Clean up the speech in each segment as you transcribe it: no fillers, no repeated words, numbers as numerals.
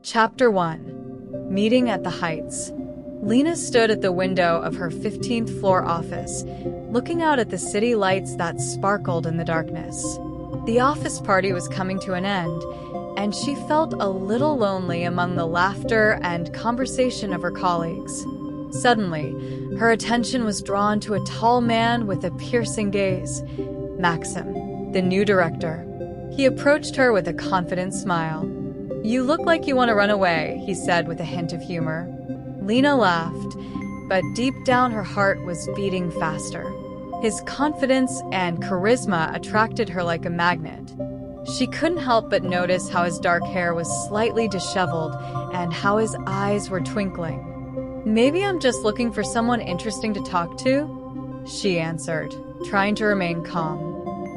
Chapter 1. Meeting at the Heights. Lena stood at the window of her 15th floor office, looking out at the city lights that sparkled in the darkness. The office party was coming to an end, and she felt a little lonely among the laughter and conversation of her colleagues. Suddenly, her attention was drawn to a tall man with a piercing gaze. Maxim, the new director. He approached her with a confident smile. "You look like you want to run away," he said with a hint of humor. Lena laughed, but deep down her heart was beating faster. His confidence and charisma attracted her like a magnet. She couldn't help but notice how his dark hair was slightly disheveled and how his eyes were twinkling. "Maybe I'm just looking for someone interesting to talk to," she answered, trying to remain calm.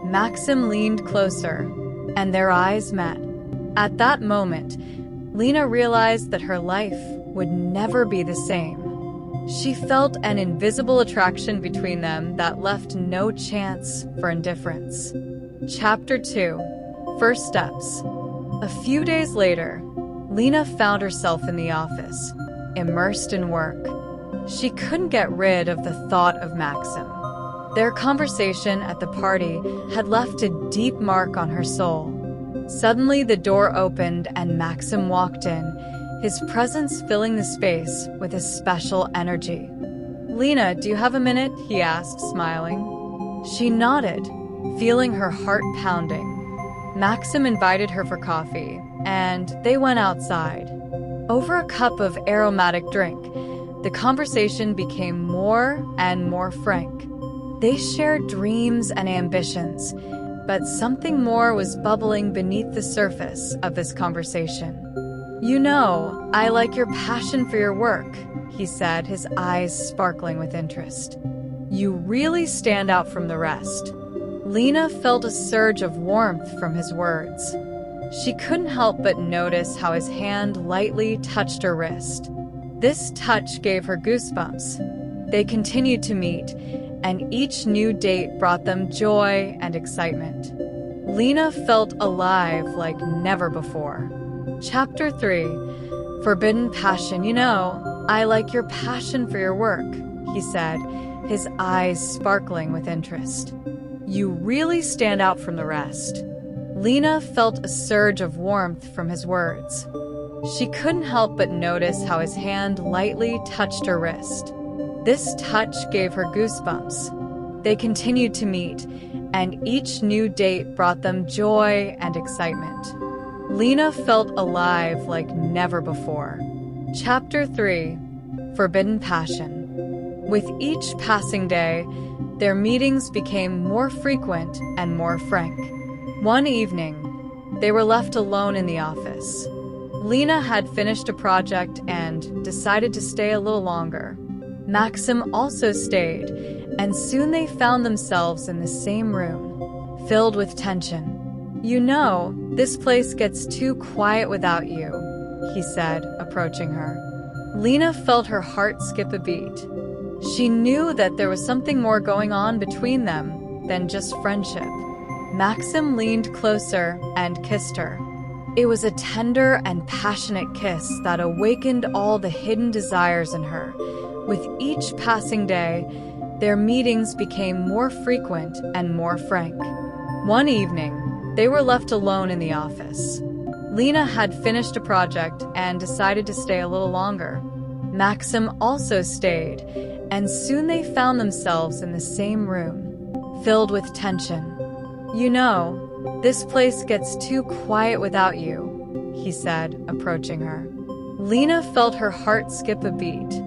Maxim leaned closer, and their eyes met. At that moment, Lena realized that her life would never be the same. She felt an invisible attraction between them that left no chance for indifference. Chapter 2. First Steps. A few days later, Lena found herself in the office, immersed in work. She couldn't get rid of the thought of Maxim. Their conversation at the party had left a deep mark on her soul. Suddenly, the door opened and Maxim walked in, his presence filling the space with a special energy. "Lena, do you have a minute?" he asked, smiling. She nodded, feeling her heart pounding. Maxim invited her for coffee, and they went outside. Over a cup of aromatic drink, the conversation became more and more frank. They shared dreams and ambitions, but something more was bubbling beneath the surface of this conversation. "You know, I like your passion for your work," he said, his eyes sparkling with interest. "You really stand out from the rest." Lena felt a surge of warmth from his words. She couldn't help but notice how his hand lightly touched her wrist. This touch gave her goosebumps. They continued to meet, and each new date brought them joy and excitement. Lena felt alive like never before. Chapter 3. Forbidden Passion. "You know, I like your passion for your work," he said, his eyes sparkling with interest. "You really stand out from the rest." Lena felt a surge of warmth from his words. She couldn't help but notice how his hand lightly touched her wrist. This touch gave her goosebumps. They continued to meet, and each new date brought them joy and excitement. Lena felt alive like never before. Chapter 3. Forbidden Passion. With each passing day, their meetings became more frequent and more frank. One evening, they were left alone in the office. Lena had finished a project and decided to stay a little longer. Maxim also stayed, and soon they found themselves in the same room, filled with tension. "You know, this place gets too quiet without you," he said, approaching her. Lena felt her heart skip a beat. She knew that there was something more going on between them than just friendship. Maxim leaned closer and kissed her. It was a tender and passionate kiss that awakened all the hidden desires in her. With each passing day, their meetings became more frequent and more frank. One evening, they were left alone in the office. Lena had finished a project and decided to stay a little longer. Maxim also stayed, and soon they found themselves in the same room, filled with tension. "You know, this place gets too quiet without you," he said, approaching her. Lena felt her heart skip a beat.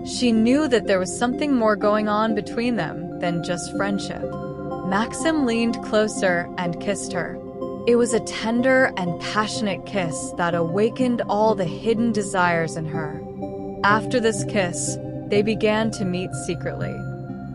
She knew that there was something more going on between them than just friendship. Maxim leaned closer and kissed her. It was a tender and passionate kiss that awakened all the hidden desires in her. After this kiss, they began to meet secretly.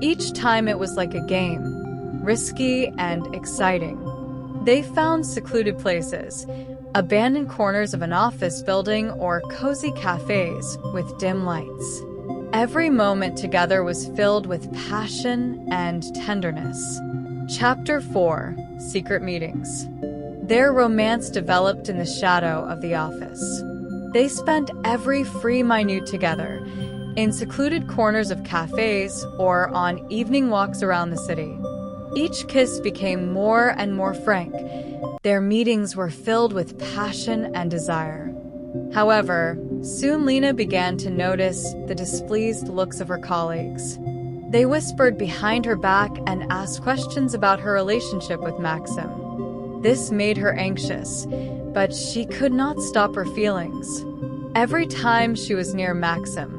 Each time it was like a game, risky and exciting. They found secluded places, abandoned corners of an office building, or cozy cafes with dim lights. Every moment together was filled with passion and tenderness. Chapter 4. Secret Meetings. Their romance developed in the shadow of the office. They spent every free minute together, in secluded corners of cafes or on evening walks around the city. Each kiss became more and more frank. Their meetings were filled with passion and desire. However, soon Lena began to notice the displeased looks of her colleagues. They whispered behind her back and asked questions about her relationship with Maxim. This made her anxious, but she could not stop her feelings. Every time she was near Maxim,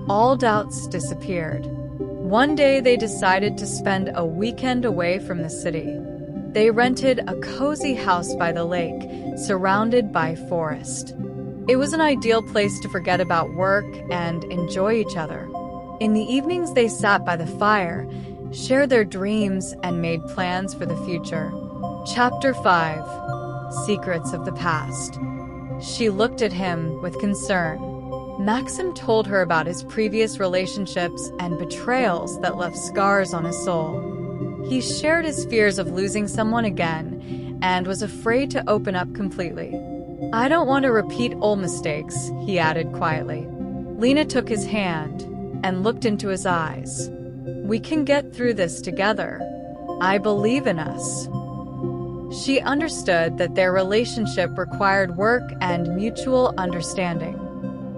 all doubts disappeared. One day they decided to spend a weekend away from the city. They rented a cozy house by the lake, surrounded by forest. It was an ideal place to forget about work and enjoy each other. In the evenings they sat by the fire, shared their dreams, and made plans for the future. Chapter 5. Secrets of the Past. She looked at him with concern. Maxim told her about his previous relationships and betrayals that left scars on his soul. He shared his fears of losing someone again and was afraid to open up completely. "I don't want to repeat old mistakes," he added quietly. Lena took his hand and looked into his eyes. "We can get through this together. I believe in us." She understood that their relationship required work and mutual understanding.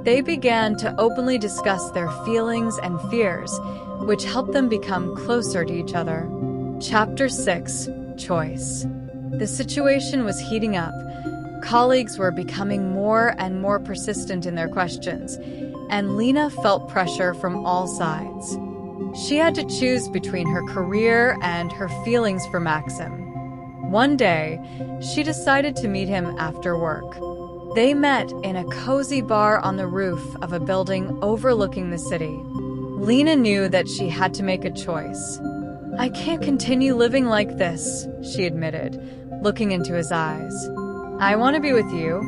They began to openly discuss their feelings and fears, which helped them become closer to each other. Chapter 6. Choice. The situation was heating up. Colleagues were becoming more and more persistent in their questions, and Lena felt pressure from all sides. She had to choose between her career and her feelings for Maxim. One day, she decided to meet him after work. They met in a cozy bar on the roof of a building overlooking the city. Lena knew that she had to make a choice. "I can't continue living like this," she admitted, looking into his eyes. "I want to be with you,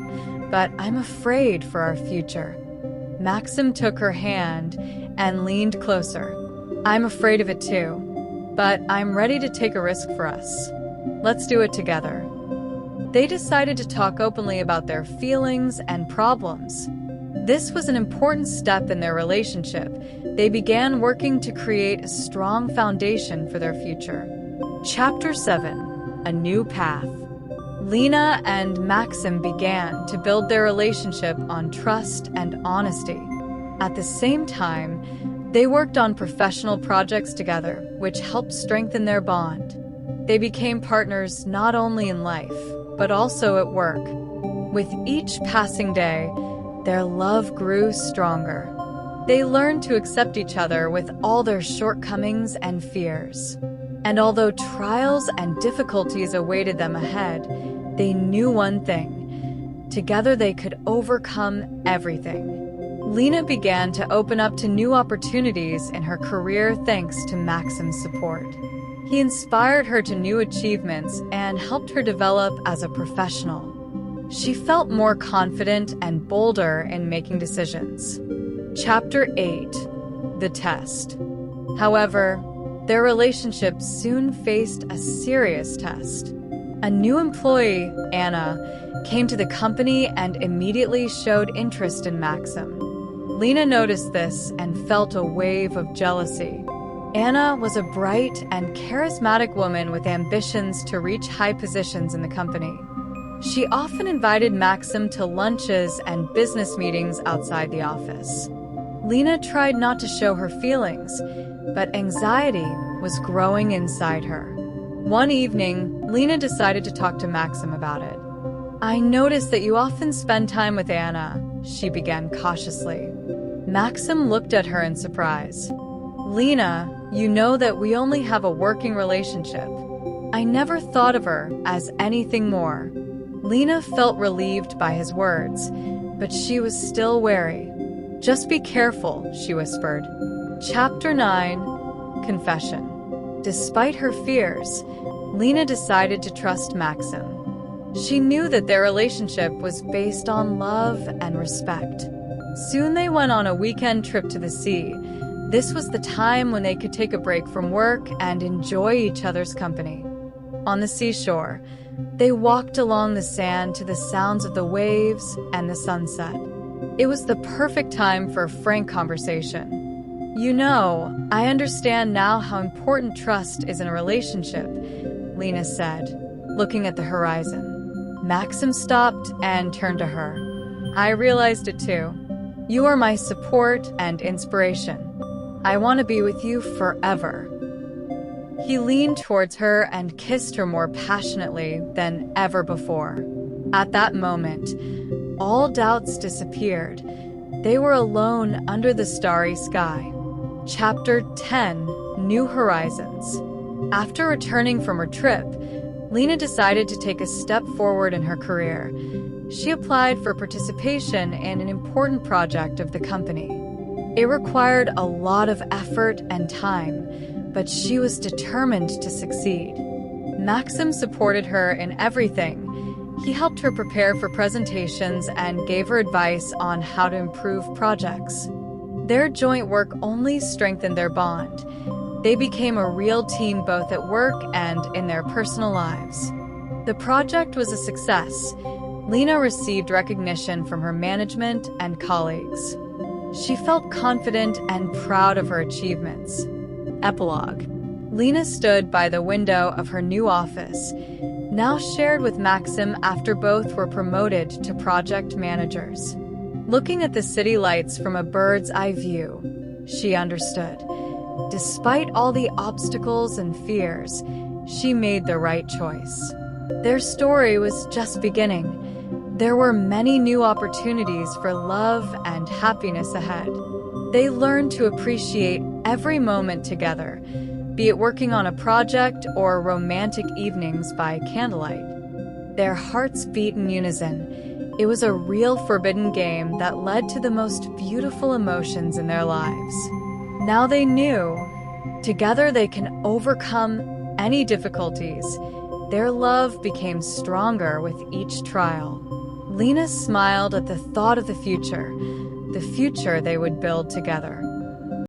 but I'm afraid for our future." Maxim took her hand and leaned closer. "I'm afraid of it too, but I'm ready to take a risk for us. Let's do it together." They decided to talk openly about their feelings and problems. This was an important step in their relationship. They began working to create a strong foundation for their future. Chapter 7. A New Path. Lena and Maxim began to build their relationship on trust and honesty. At the same time, they worked on professional projects together, which helped strengthen their bond. They became partners not only in life, but also at work. With each passing day, their love grew stronger. They learned to accept each other with all their shortcomings and fears. And although trials and difficulties awaited them ahead, they knew one thing: together they could overcome everything. Lena began to open up to new opportunities in her career thanks to Maxim's support. He inspired her to new achievements and helped her develop as a professional. She felt more confident and bolder in making decisions. Chapter 8. The Test. However, their relationship soon faced a serious test. A new employee, Anna, came to the company and immediately showed interest in Maxim. Lena noticed this and felt a wave of jealousy. Anna was a bright and charismatic woman with ambitions to reach high positions in the company. She often invited Maxim to lunches and business meetings outside the office. Lena tried not to show her feelings, but anxiety was growing inside her. One evening, Lena decided to talk to Maxim about it. "I noticed that you often spend time with Anna," she began cautiously. Maxim looked at her in surprise. "Lena, you know that we only have a working relationship. I never thought of her as anything more." Lena felt relieved by his words, but she was still wary. "Just be careful," she whispered. Chapter 9. Confession. Despite her fears, Lena decided to trust Maxim. She knew that their relationship was based on love and respect. Soon they went on a weekend trip to the sea. This was the time when they could take a break from work and enjoy each other's company. On the seashore, they walked along the sand to the sounds of the waves and the sunset. It was the perfect time for a frank conversation. "You know, I understand now how important trust is in a relationship," Lena said, looking at the horizon. Maxim stopped and turned to her. "I realized it too. You are my support and inspiration. I want to be with you forever." He leaned towards her and kissed her more passionately than ever before. At that moment, all doubts disappeared. They were alone under the starry sky. Chapter 10: New Horizons. After returning from her trip, Lena decided to take a step forward in her career. She applied for participation in an important project of the company. It required a lot of effort and time, but she was determined to succeed. Maxim supported her in everything. He helped her prepare for presentations and gave her advice on how to improve projects. Their joint work only strengthened their bond. They became a real team both at work and in their personal lives. The project was a success. Lena received recognition from her management and colleagues. She felt confident and proud of her achievements. Epilogue. Lena stood by the window of her new office, now shared with Maxim after both were promoted to project managers. Looking at the city lights from a bird's eye view, she understood. Despite all the obstacles and fears, she made the right choice. Their story was just beginning. There were many new opportunities for love and happiness ahead. They learned to appreciate every moment together, be it working on a project or romantic evenings by candlelight. Their hearts beat in unison. It was a real forbidden game that led to the most beautiful emotions in their lives. Now they knew, together they can overcome any difficulties. Their love became stronger with each trial. Lena smiled at the thought of the future they would build together.